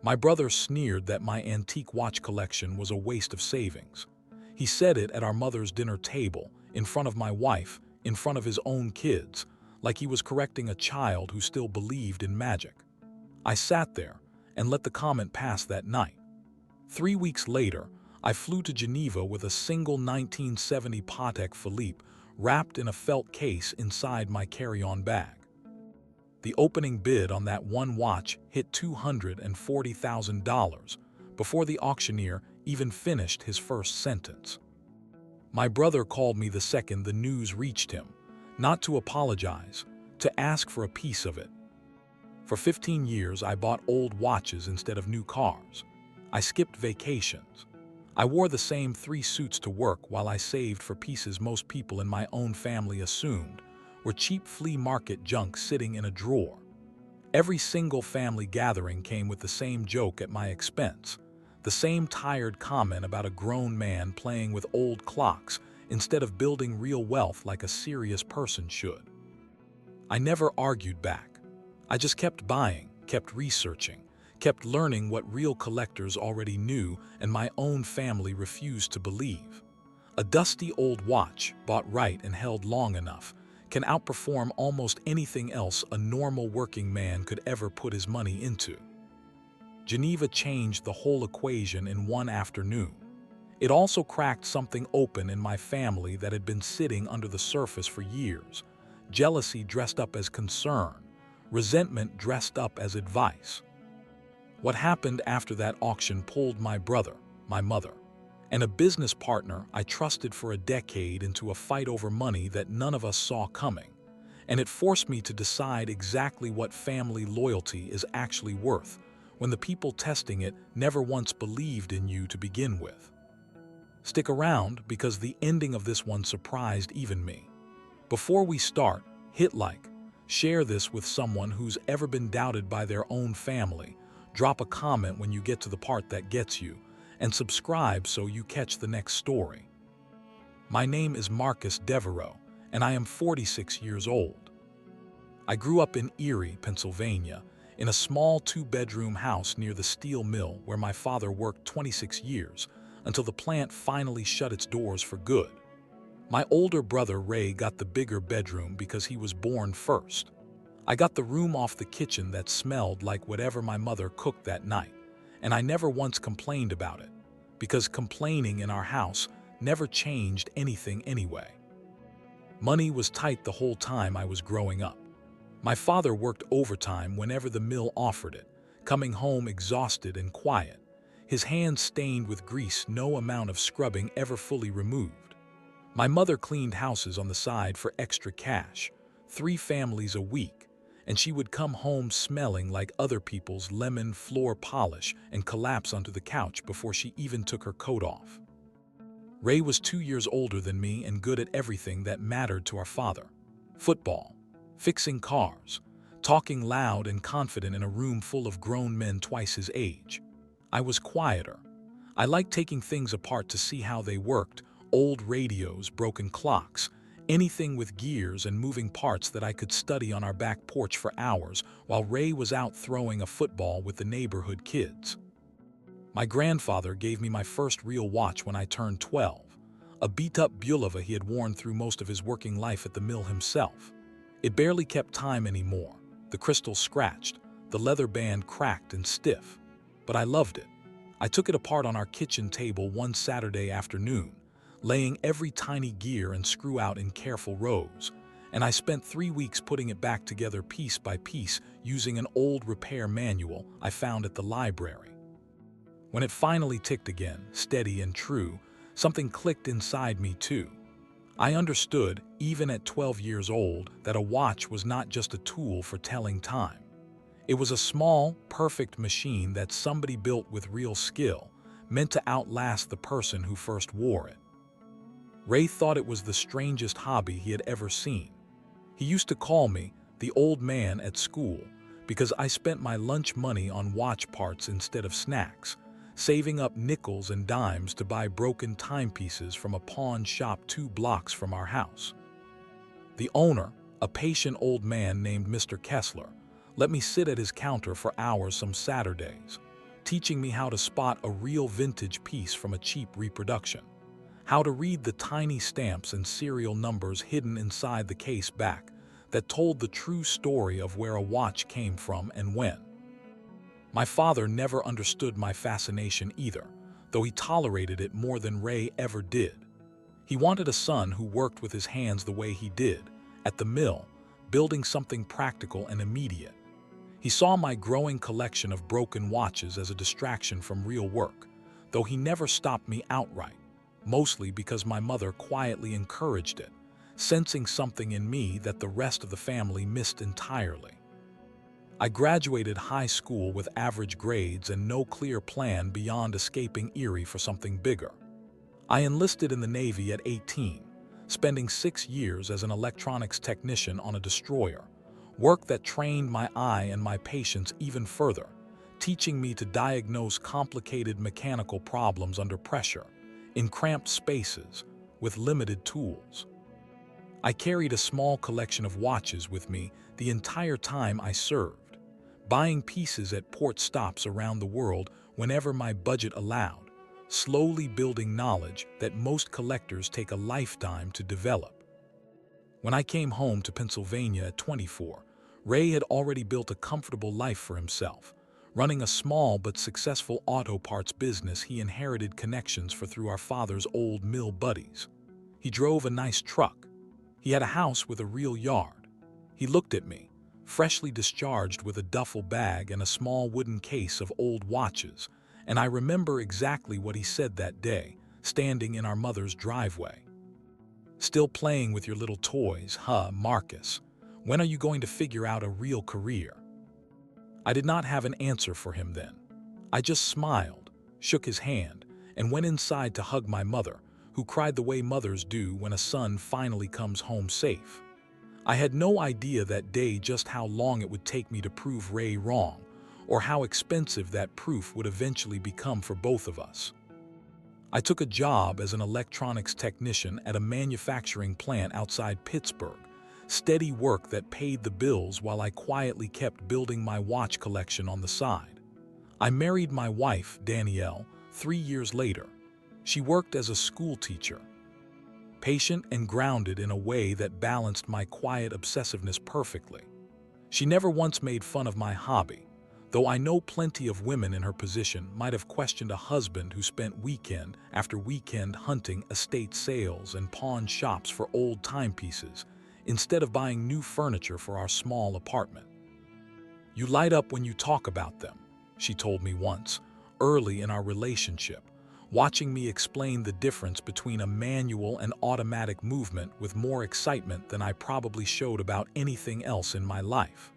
My brother sneered that my antique watch collection was a waste of savings. He said it at our mother's dinner table, in front of my wife, in front of his own kids, like he was correcting a child who still believed in magic. I sat there and let the comment pass that night. 3 weeks later, I flew to Geneva with a single 1970 Patek Philippe wrapped in a felt case inside my carry-on bag. The opening bid on that one watch hit $240,000 before the auctioneer even finished his first sentence. My brother called me the second the news reached him, not to apologize, to ask for a piece of it. For 15 years, I bought old watches instead of new cars. I skipped vacations. I wore the same 3 suits to work while I saved for pieces most people in my own family assumed were cheap flea market junk sitting in a drawer. Every single family gathering came with the same joke at my expense, the same tired comment about a grown man playing with old clocks instead of building real wealth like a serious person should. I never argued back. I just kept buying, kept researching, kept learning what real collectors already knew and my own family refused to believe. A dusty old watch, bought right and held long enough, can outperform almost anything else a normal working man could ever put his money into. Geneva changed the whole equation in one afternoon. It also cracked something open in my family that had been sitting under the surface for years. Jealousy dressed up as concern, resentment dressed up as advice. What happened after that auction pulled my brother, my mother, and a business partner I trusted for a decade into a fight over money that none of us saw coming, and it forced me to decide exactly what family loyalty is actually worth when the people testing it never once believed in you to begin with. Stick around because the ending of this one surprised even me. Before we start, hit like, share this with someone who's ever been doubted by their own family, drop a comment when you get to the part that gets you, and subscribe so you catch the next story. My name is Marcus Devereaux, and I am 46 years old. I grew up in Erie, Pennsylvania, in a small 2-bedroom house near the steel mill where my father worked 26 years until the plant finally shut its doors for good. My older brother Ray got the bigger bedroom because he was born first. I got the room off the kitchen that smelled like whatever my mother cooked that night, and I never once complained about it, because complaining in our house never changed anything anyway. Money was tight the whole time I was growing up. My father worked overtime whenever the mill offered it, coming home exhausted and quiet, his hands stained with grease no amount of scrubbing ever fully removed. My mother cleaned houses on the side for extra cash, 3 families a week, and she would come home smelling like other people's lemon floor polish and collapse onto the couch before she even took her coat off. Ray was 2 years older than me and good at everything that mattered to our father. Football, fixing cars, talking loud and confident in a room full of grown men twice his age. I was quieter. I liked taking things apart to see how they worked, old radios, broken clocks, anything with gears and moving parts that I could study on our back porch for hours while Ray was out throwing a football with the neighborhood kids. My grandfather gave me my first real watch when I turned 12, a beat-up Bulova he had worn through most of his working life at the mill himself. It barely kept time anymore, the crystal scratched, the leather band cracked and stiff, but I loved it. I took it apart on our kitchen table one Saturday afternoon, laying every tiny gear and screw out in careful rows, and I spent 3 weeks putting it back together piece by piece using an old repair manual I found at the library. When it finally ticked again, steady and true, something clicked inside me too. I understood, even at 12 years old, that a watch was not just a tool for telling time. It was a small, perfect machine that somebody built with real skill, meant to outlast the person who first wore it. Ray thought it was the strangest hobby he had ever seen. He used to call me the old man at school because I spent my lunch money on watch parts instead of snacks, saving up nickels and dimes to buy broken timepieces from a pawn shop 2 blocks from our house. The owner, a patient old man named Mr. Kessler, let me sit at his counter for hours some Saturdays. teaching me how to spot a real vintage piece from a cheap reproduction, how to read the tiny stamps and serial numbers hidden inside the case back that told the true story of where a watch came from and when. My father never understood my fascination either, though he tolerated it more than Ray ever did. He wanted a son who worked with his hands the way he did, at the mill, building something practical and immediate. He saw my growing collection of broken watches as a distraction from real work, though he never stopped me outright, mostly because my mother quietly encouraged it, sensing something in me that the rest of the family missed entirely. I graduated high school with average grades and no clear plan beyond escaping Erie for something bigger. I enlisted in the Navy at 18, spending 6 years as an electronics technician on a destroyer, work that trained my eye and my patience even further, teaching me to diagnose complicated mechanical problems under pressure, in cramped spaces, with limited tools. I carried a small collection of watches with me the entire time I served, buying pieces at port stops around the world whenever my budget allowed, slowly building knowledge that most collectors take a lifetime to develop. When I came home to Pennsylvania at 24, Ray had already built a comfortable life for himself, running a small but successful auto parts business he inherited connections for through our father's old mill buddies. He drove a nice truck. He had a house with a real yard. He looked at me, freshly discharged with a duffel bag and a small wooden case of old watches, and I remember exactly what he said that day, standing in our mother's driveway. "Still playing with your little toys, huh, Marcus? When are you going to figure out a real career?" I did not have an answer for him then. I just smiled, shook his hand, and went inside to hug my mother, who cried the way mothers do when a son finally comes home safe. I had no idea that day just how long it would take me to prove Ray wrong, or how expensive that proof would eventually become for both of us. I took a job as an electronics technician at a manufacturing plant outside Pittsburgh, steady work that paid the bills while I quietly kept building my watch collection on the side. I married my wife, Danielle, 3 years later. She worked as a school teacher, patient and grounded in a way that balanced my quiet obsessiveness perfectly. She never once made fun of my hobby, though I know plenty of women in her position might have questioned a husband who spent weekend after weekend hunting estate sales and pawn shops for old timepieces instead of buying new furniture for our small apartment. "You light up when you talk about them," she told me once, early in our relationship, watching me explain the difference between a manual and automatic movement with more excitement than I probably showed about anything else in my life.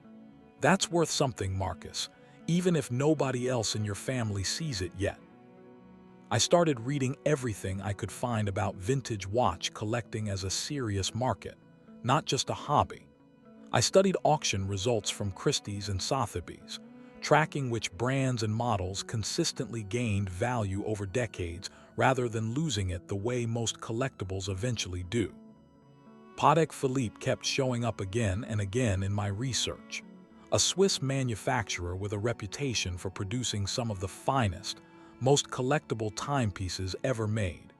"That's worth something, Marcus, even if nobody else in your family sees it yet." I started reading everything I could find about vintage watch collecting as a serious market, not just a hobby. I studied auction results from Christie's and Sotheby's, tracking which brands and models consistently gained value over decades rather than losing it the way most collectibles eventually do. Patek Philippe kept showing up again and again in my research, a Swiss manufacturer with a reputation for producing some of the finest, most collectible timepieces ever made,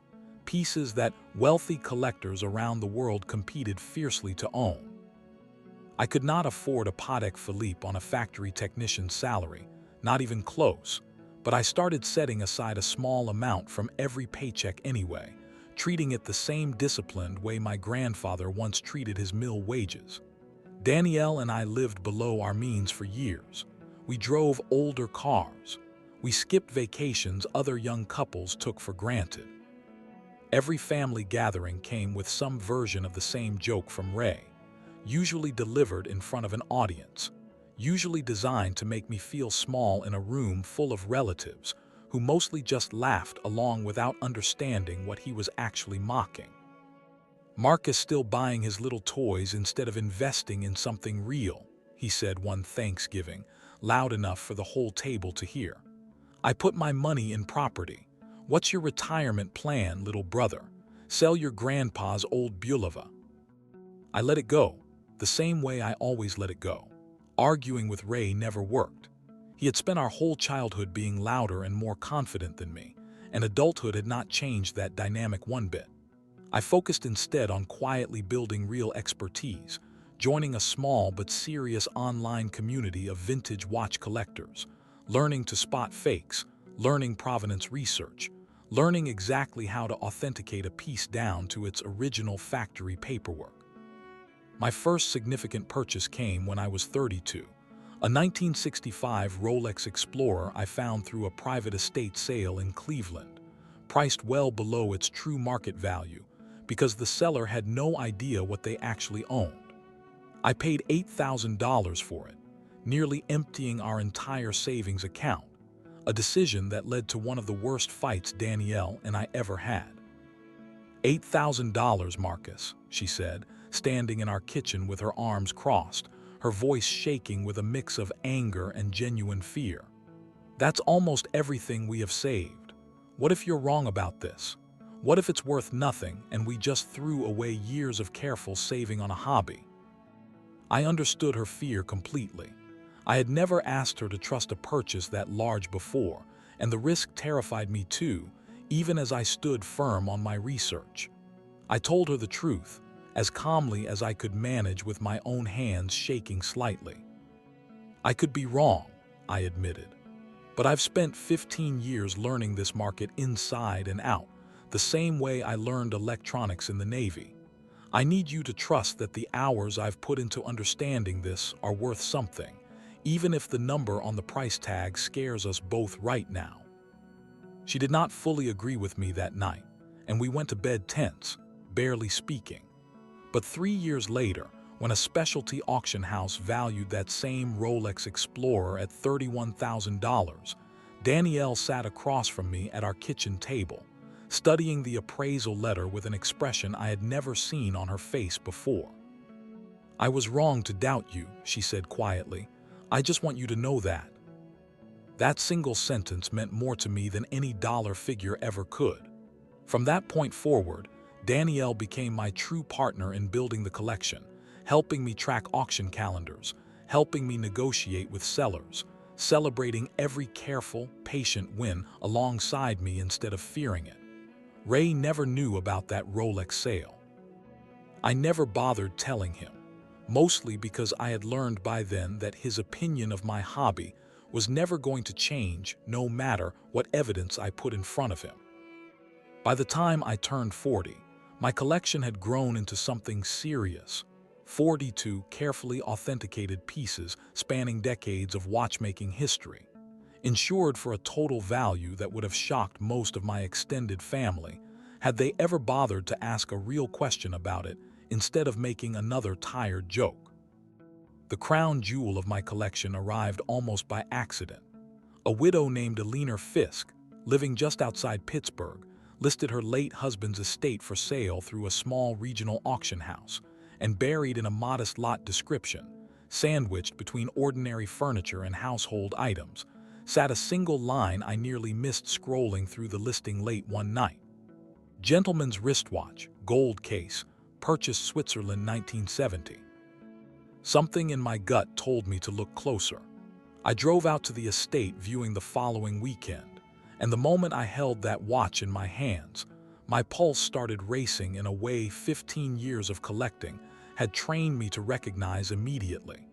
pieces that wealthy collectors around the world competed fiercely to own. I could not afford a Patek Philippe on a factory technician's salary, not even close, but I started setting aside a small amount from every paycheck anyway, treating it the same disciplined way my grandfather once treated his mill wages. Danielle and I lived below our means for years. We drove older cars. We skipped vacations other young couples took for granted. Every family gathering came with some version of the same joke from Ray, usually delivered in front of an audience, usually designed to make me feel small in a room full of relatives who mostly just laughed along without understanding what he was actually mocking. "Marcus still buying his little toys instead of investing in something real," he said one Thanksgiving, loud enough for the whole table to hear. "I put my money in property. What's your retirement plan, little brother? Sell your grandpa's old Bulova." I let it go, the same way I always let it go. Arguing with Ray never worked. He had spent our whole childhood being louder and more confident than me, and adulthood had not changed that dynamic one bit. I focused instead on quietly building real expertise, joining a small but serious online community of vintage watch collectors, learning to spot fakes, learning provenance research, learning exactly how to authenticate a piece down to its original factory paperwork. My first significant purchase came when I was 32, a 1965 Rolex Explorer I found through a private estate sale in Cleveland, priced well below its true market value because the seller had no idea what they actually owned. I paid $8,000 for it, nearly emptying our entire savings account, a decision that led to one of the worst fights Danielle and I ever had. $8,000, Marcus, she said, standing in our kitchen with her arms crossed, her voice shaking with a mix of anger and genuine fear. That's almost everything we have saved. What if you're wrong about this? What if it's worth nothing and we just threw away years of careful saving on a hobby? I understood her fear completely. I had never asked her to trust a purchase that large before, and the risk terrified me too, even as I stood firm on my research. I told her the truth, as calmly as I could manage with my own hands shaking slightly. I could be wrong, I admitted, but I've spent 15 years learning this market inside and out, the same way I learned electronics in the Navy. I need you to trust that the hours I've put into understanding this are worth something, even if the number on the price tag scares us both right now. She did not fully agree with me that night, and we went to bed tense, barely speaking. But 3 years later, when a specialty auction house valued that same Rolex Explorer at $31,000, Danielle sat across from me at our kitchen table, studying the appraisal letter with an expression I had never seen on her face before. "I was wrong to doubt you," she said quietly. "I just want you to know that." That single sentence meant more to me than any dollar figure ever could. From that point forward, Danielle became my true partner in building the collection, helping me track auction calendars, helping me negotiate with sellers, celebrating every careful, patient win alongside me instead of fearing it. Ray never knew about that Rolex sale. I never bothered telling him, mostly because I had learned by then that his opinion of my hobby was never going to change no matter what evidence I put in front of him. By the time I turned 40, my collection had grown into something serious. 42 carefully authenticated pieces spanning decades of watchmaking history, insured for a total value that would have shocked most of my extended family had they ever bothered to ask a real question about it instead of making another tired joke. The crown jewel of my collection arrived almost by accident. A widow named Eleanor Fisk, living just outside Pittsburgh, listed her late husband's estate for sale through a small regional auction house, and buried in a modest lot description, sandwiched between ordinary furniture and household items, sat a single line I nearly missed scrolling through the listing late one night. Gentleman's wristwatch, gold case, purchased Switzerland 1970. Something in my gut told me to look closer. I drove out to the estate viewing the following weekend, and the moment I held that watch in my hands, my pulse started racing in a way 15 years of collecting had trained me to recognize immediately.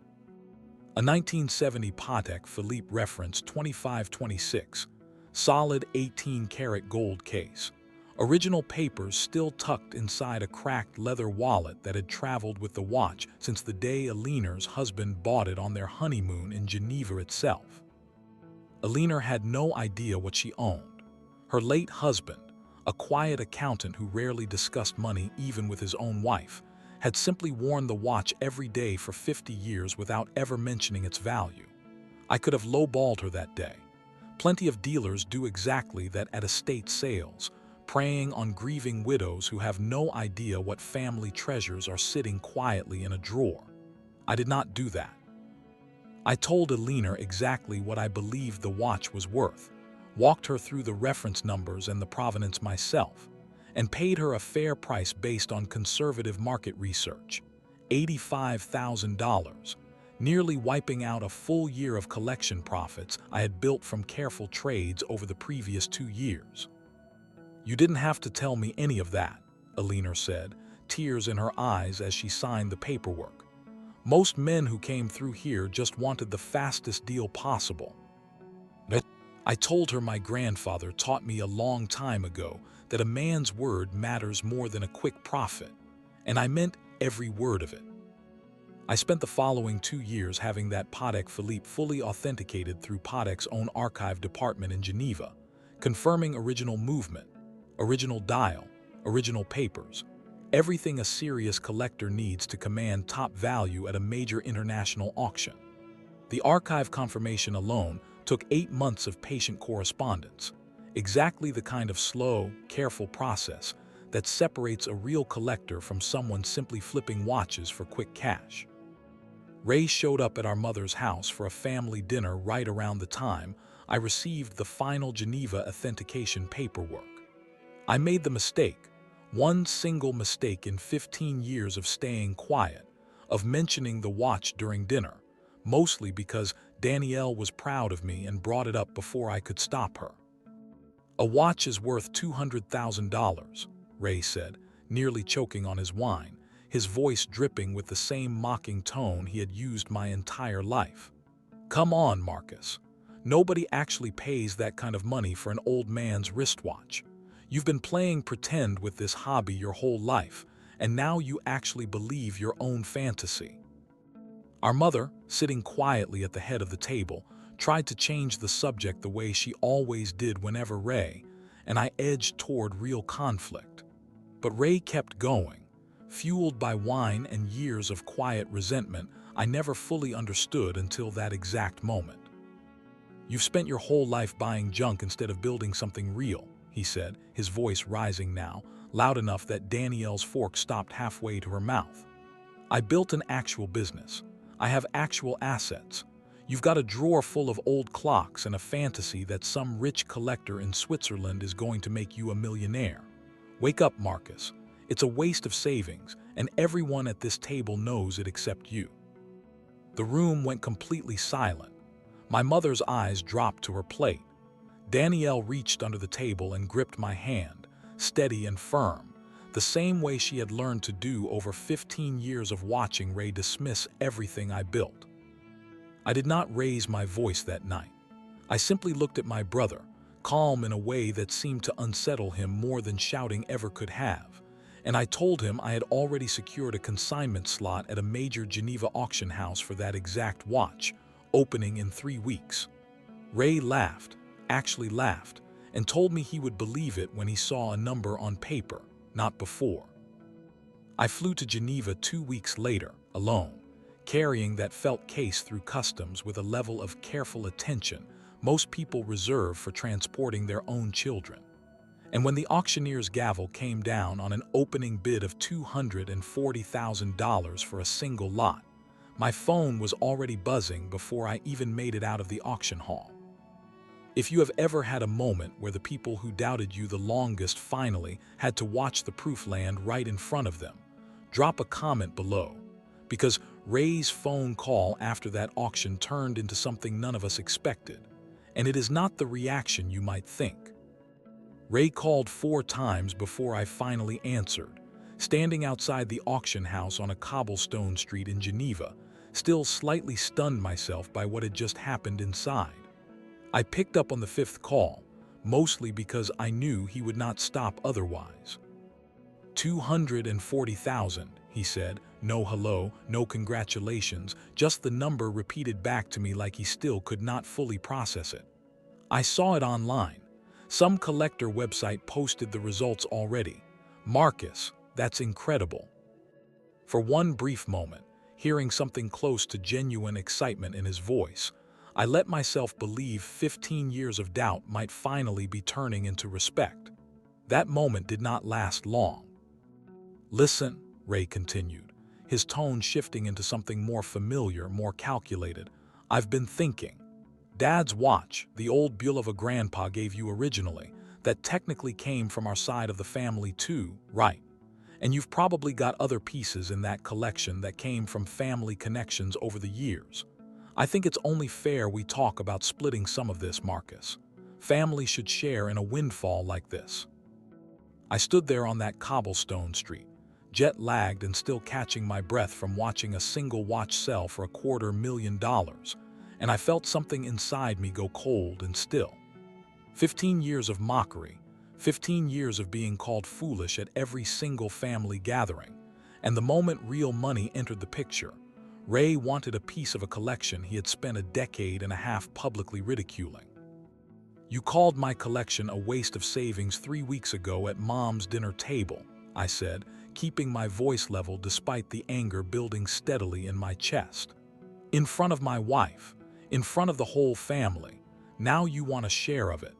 A 1970 Patek Philippe reference 2526, solid 18-karat gold case. Original papers still tucked inside a cracked leather wallet that had traveled with the watch since the day Eleanor's husband bought it on their honeymoon in Geneva itself. Eleanor had no idea what she owned. Her late husband, a quiet accountant who rarely discussed money even with his own wife, had simply worn the watch every day for 50 years without ever mentioning its value. I could have lowballed her that day. Plenty of dealers do exactly that at estate sales, preying on grieving widows who have no idea what family treasures are sitting quietly in a drawer. I did not do that. I told Eleanor exactly what I believed the watch was worth, walked her through the reference numbers and the provenance myself, and paid her a fair price based on conservative market research, $85,000, nearly wiping out a full year of collection profits I had built from careful trades over the previous 2 years. "You didn't have to tell me any of that," Alina said, tears in her eyes as she signed the paperwork. "Most men who came through here just wanted the fastest deal possible." I told her my grandfather taught me a long time ago that a man's word matters more than a quick profit, and I meant every word of it. I spent the following 2 years having that Patek Philippe fully authenticated through Patek's own archive department in Geneva, confirming original movement, original dial, original papers, everything a serious collector needs to command top value at a major international auction. The archive confirmation alone took 8 months of patient correspondence, exactly the kind of slow, careful process that separates a real collector from someone simply flipping watches for quick cash. Ray showed up at our mother's house for a family dinner right around the time I received the final Geneva authentication paperwork. I made the mistake, one single mistake in 15 years of staying quiet, of mentioning the watch during dinner, mostly because Danielle was proud of me and brought it up before I could stop her. "A watch is worth $200,000, Ray said, nearly choking on his wine, his voice dripping with the same mocking tone he had used my entire life. "Come on, Marcus. Nobody actually pays that kind of money for an old man's wristwatch. You've been playing pretend with this hobby your whole life, and now you actually believe your own fantasy." Our mother, sitting quietly at the head of the table, tried to change the subject the way she always did whenever Ray and I edged toward real conflict. But Ray kept going, fueled by wine and years of quiet resentment I never fully understood until that exact moment. "You've spent your whole life buying junk instead of building something real," he said, his voice rising now, loud enough that Danielle's fork stopped halfway to her mouth. "I built an actual business. I have actual assets. You've got a drawer full of old clocks and a fantasy that some rich collector in Switzerland is going to make you a millionaire. Wake up, Marcus. It's a waste of savings, and everyone at this table knows it except you." The room went completely silent. My mother's eyes dropped to her plate. Danielle reached under the table and gripped my hand, steady and firm, the same way she had learned to do over 15 years of watching Ray dismiss everything I built. I did not raise my voice that night. I simply looked at my brother, calm in a way that seemed to unsettle him more than shouting ever could have, and I told him I had already secured a consignment slot at a major Geneva auction house for that exact watch, opening in 3 weeks. Ray laughed, actually laughed, and told me he would believe it when he saw a number on paper, not before. I flew to Geneva 2 weeks later, alone, carrying that felt case through customs with a level of careful attention most people reserve for transporting their own children. And when the auctioneer's gavel came down on an opening bid of $240,000 for a single lot, my phone was already buzzing before I even made it out of the auction hall. If you have ever had a moment where the people who doubted you the longest finally had to watch the proof land right in front of them, drop a comment below, because Ray's phone call after that auction turned into something none of us expected, and it is not the reaction you might think. Ray called 4 times before I finally answered, standing outside the auction house on a cobblestone street in Geneva, still slightly stunned myself by what had just happened inside. I picked up on the 5th call, mostly because I knew he would not stop otherwise. $240,000, he said, no hello, no congratulations, just the number repeated back to me like he still could not fully process it. I saw it online. Some collector website posted the results already. Marcus, that's incredible. For one brief moment, hearing something close to genuine excitement in his voice, I let myself believe 15 years of doubt might finally be turning into respect. That moment did not last long. "Listen," Ray continued, his tone shifting into something more familiar, more calculated. "I've been thinking. Dad's watch, the old Bulova grandpa gave you originally, that technically came from our side of the family too, right? And you've probably got other pieces in that collection that came from family connections over the years. I think it's only fair we talk about splitting some of this, Marcus. Family should share in a windfall like this. I stood there on that cobblestone street, jet-lagged and still catching my breath from watching a single watch sell for $250,000, and I felt something inside me go cold and still. 15 years of mockery, 15 years of being called foolish at every single family gathering, and the moment real money entered the picture, Ray wanted a piece of a collection he had spent a decade and a half publicly ridiculing. "You called my collection a waste of savings 3 weeks ago at Mom's dinner table," I said, keeping my voice level despite the anger building steadily in my chest. "In front of my wife, in front of the whole family. Now you want a share of it."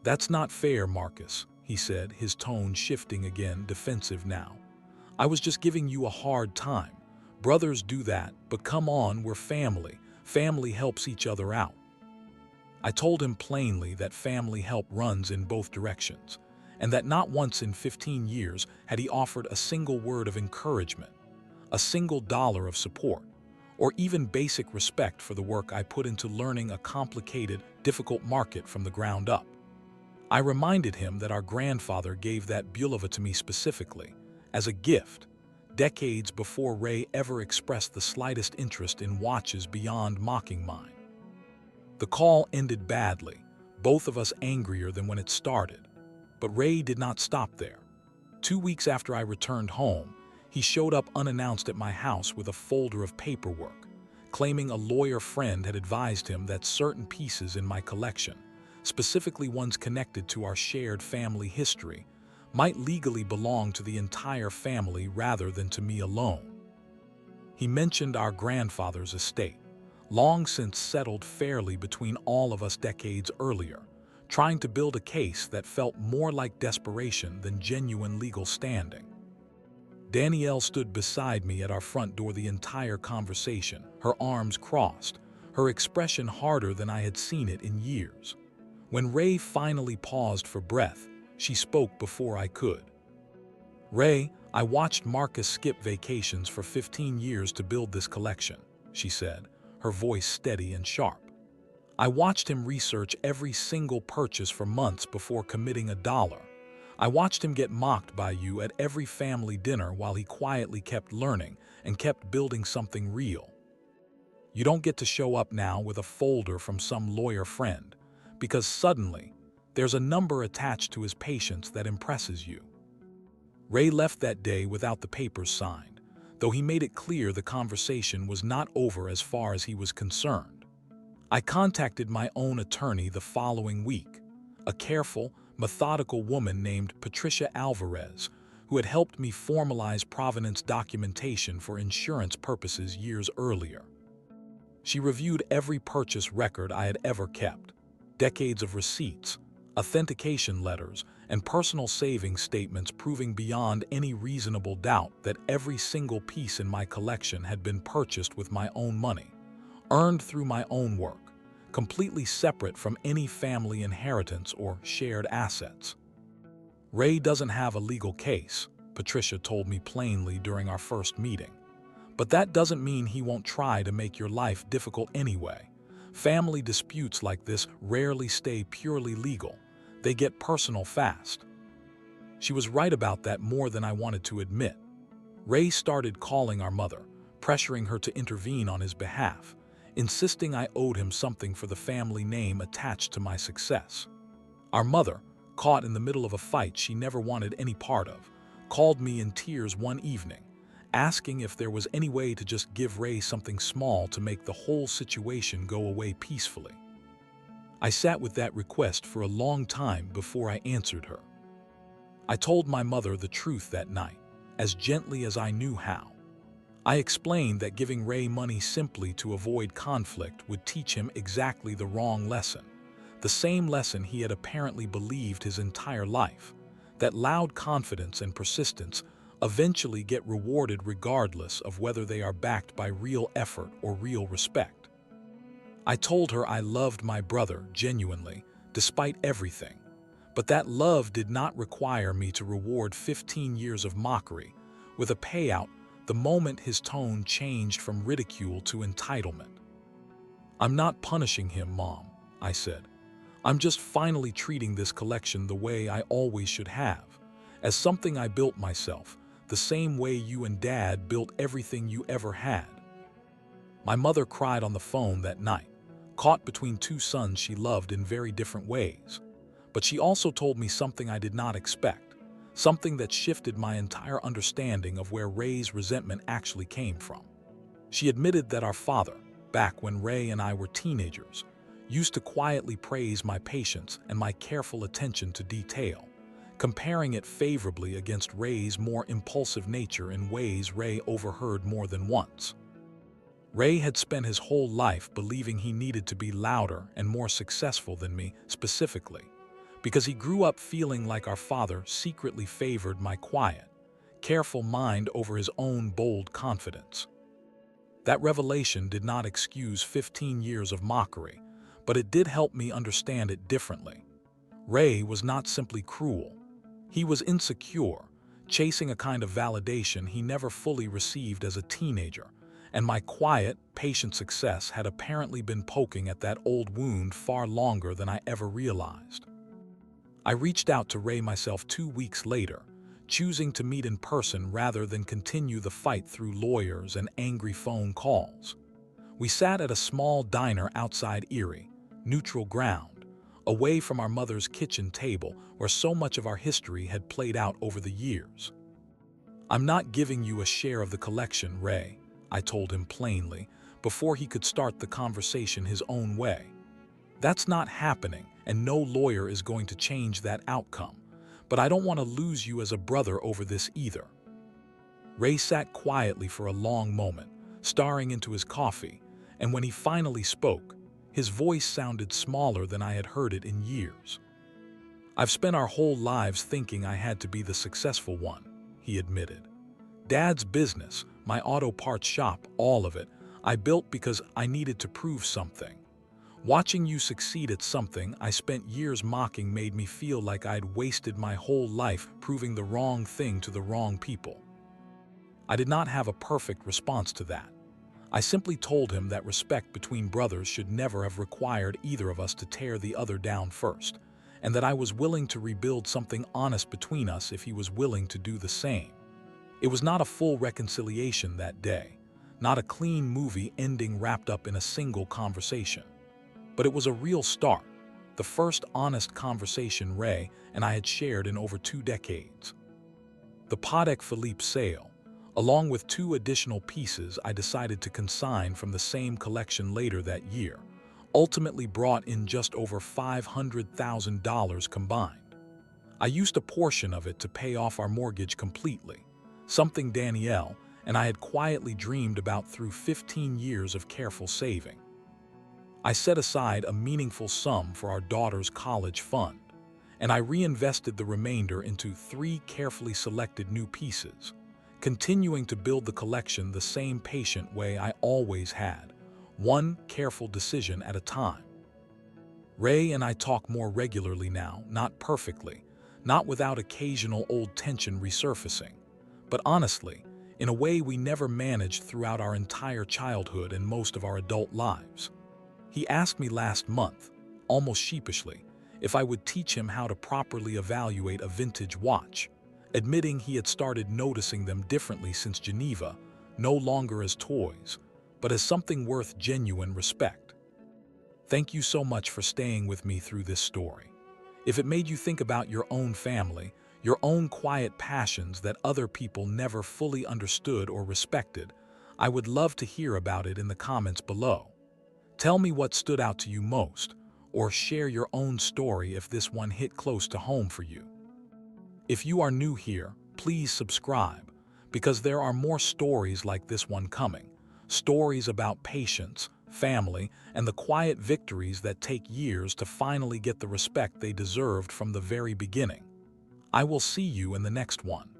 "That's not fair, Marcus," he said, his tone shifting again, defensive now. "I was just giving you a hard time. Brothers do that, but come on, we're family. Family helps each other out." I told him plainly that family help runs in both directions, and that not once in 15 years had he offered a single word of encouragement, a single dollar of support, or even basic respect for the work I put into learning a complicated, difficult market from the ground up. I reminded him that our grandfather gave that bulova to me specifically, as a gift, decades before Ray ever expressed the slightest interest in watches beyond mocking mine. The call ended badly, both of us angrier than when it started. But Ray did not stop there. 2 weeks after I returned home, he showed up unannounced at my house with a folder of paperwork, claiming a lawyer friend had advised him that certain pieces in my collection, specifically ones connected to our shared family history, might legally belong to the entire family rather than to me alone. He mentioned our grandfather's estate, long since settled fairly between all of us decades earlier, trying to build a case that felt more like desperation than genuine legal standing. Danielle stood beside me at our front door the entire conversation, her arms crossed, her expression harder than I had seen it in years. When Ray finally paused for breath, she spoke before I could. "Ray, I watched Marcus skip vacations for 15 years to build this collection," she said, her voice steady and sharp. "I watched him research every single purchase for months before committing a dollar. I watched him get mocked by you at every family dinner while he quietly kept learning and kept building something real. You don't get to show up now with a folder from some lawyer friend, because suddenly there's a number attached to his patience that impresses you." Ray left that day without the papers signed, though he made it clear the conversation was not over as far as he was concerned. I contacted my own attorney the following week, a careful, methodical woman named Patricia Alvarez, who had helped me formalize provenance documentation for insurance purposes years earlier. She reviewed every purchase record I had ever kept, decades of receipts, authentication letters, and personal savings statements proving beyond any reasonable doubt that every single piece in my collection had been purchased with my own money, earned through my own work, completely separate from any family inheritance or shared assets. "Ray doesn't have a legal case," Patricia told me plainly during our first meeting. "But that doesn't mean he won't try to make your life difficult anyway. Family disputes like this rarely stay purely legal. They get personal fast." She was right about that more than I wanted to admit. Ray started calling our mother, pressuring her to intervene on his behalf, insisting I owed him something for the family name attached to my success. Our mother, caught in the middle of a fight she never wanted any part of, called me in tears one evening, asking if there was any way to just give Ray something small to make the whole situation go away peacefully. I sat with that request for a long time before I answered her. I told my mother the truth that night, as gently as I knew how. I explained that giving Ray money simply to avoid conflict would teach him exactly the wrong lesson, the same lesson he had apparently believed his entire life, that loud confidence and persistence eventually get rewarded regardless of whether they are backed by real effort or real respect. I told her I loved my brother genuinely, despite everything, But that love did not require me to reward 15 years of mockery with a payout the moment his tone changed from ridicule to entitlement. "I'm not punishing him, Mom," I said. "I'm just finally treating this collection the way I always should have, as something I built myself, the same way you and Dad built everything you ever had." My mother cried on the phone that night, caught between two sons she loved in very different ways. But she also told me something I did not expect, something that shifted my entire understanding of where Ray's resentment actually came from. She admitted that our father, back when Ray and I were teenagers, used to quietly praise my patience and my careful attention to detail, comparing it favorably against Ray's more impulsive nature in ways Ray overheard more than once. Ray had spent his whole life believing he needed to be louder and more successful than me specifically, because he grew up feeling like our father secretly favored my quiet, careful mind over his own bold confidence. That revelation did not excuse 15 years of mockery, but it did help me understand it differently. Ray was not simply cruel. He was insecure, chasing a kind of validation he never fully received as a teenager, and my quiet, patient success had apparently been poking at that old wound far longer than I ever realized. I reached out to Ray myself 2 weeks later, choosing to meet in person rather than continue the fight through lawyers and angry phone calls. We sat at a small diner outside Erie, neutral ground, away from our mother's kitchen table where so much of our history had played out over the years. "I'm not giving you a share of the collection, Ray," I told him plainly, before he could start the conversation his own way. "That's not happening, and no lawyer is going to change that outcome. But I don't want to lose you as a brother over this either." Ray sat quietly for a long moment, staring into his coffee, and when he finally spoke, his voice sounded smaller than I had heard it in years. "I've spent our whole lives thinking I had to be the successful one," he admitted. "Dad's business, my auto parts shop, all of it, I built because I needed to prove something. Watching you succeed at something I spent years mocking made me feel like I'd wasted my whole life proving the wrong thing to the wrong people." I did not have a perfect response to that. I simply told him that respect between brothers should never have required either of us to tear the other down first, and that I was willing to rebuild something honest between us if he was willing to do the same. It was not a full reconciliation that day, not a clean movie ending wrapped up in a single conversation. But it was a real start, the first honest conversation Ray and I had shared in over 2 decades. The Patek Philippe sale, along with 2 additional pieces I decided to consign from the same collection later that year, ultimately brought in just over $500,000 combined. I used a portion of it to pay off our mortgage completely, something Danielle and I had quietly dreamed about through 15 years of careful saving. I set aside a meaningful sum for our daughter's college fund, and I reinvested the remainder into 3 carefully selected new pieces, continuing to build the collection the same patient way I always had, one careful decision at a time. Ray and I talk more regularly now, not perfectly, not without occasional old tension resurfacing, but honestly, in a way we never managed throughout our entire childhood and most of our adult lives. He asked me last month, almost sheepishly, if I would teach him how to properly evaluate a vintage watch, admitting he had started noticing them differently since Geneva, no longer as toys, but as something worth genuine respect. Thank you so much for staying with me through this story. If it made you think about your own family, your own quiet passions that other people never fully understood or respected, I would love to hear about it in the comments below. Tell me what stood out to you most, or share your own story if this one hit close to home for you. If you are new here, please subscribe, because there are more stories like this one coming. Stories about patience, family, and the quiet victories that take years to finally get the respect they deserved from the very beginning. I will see you in the next one.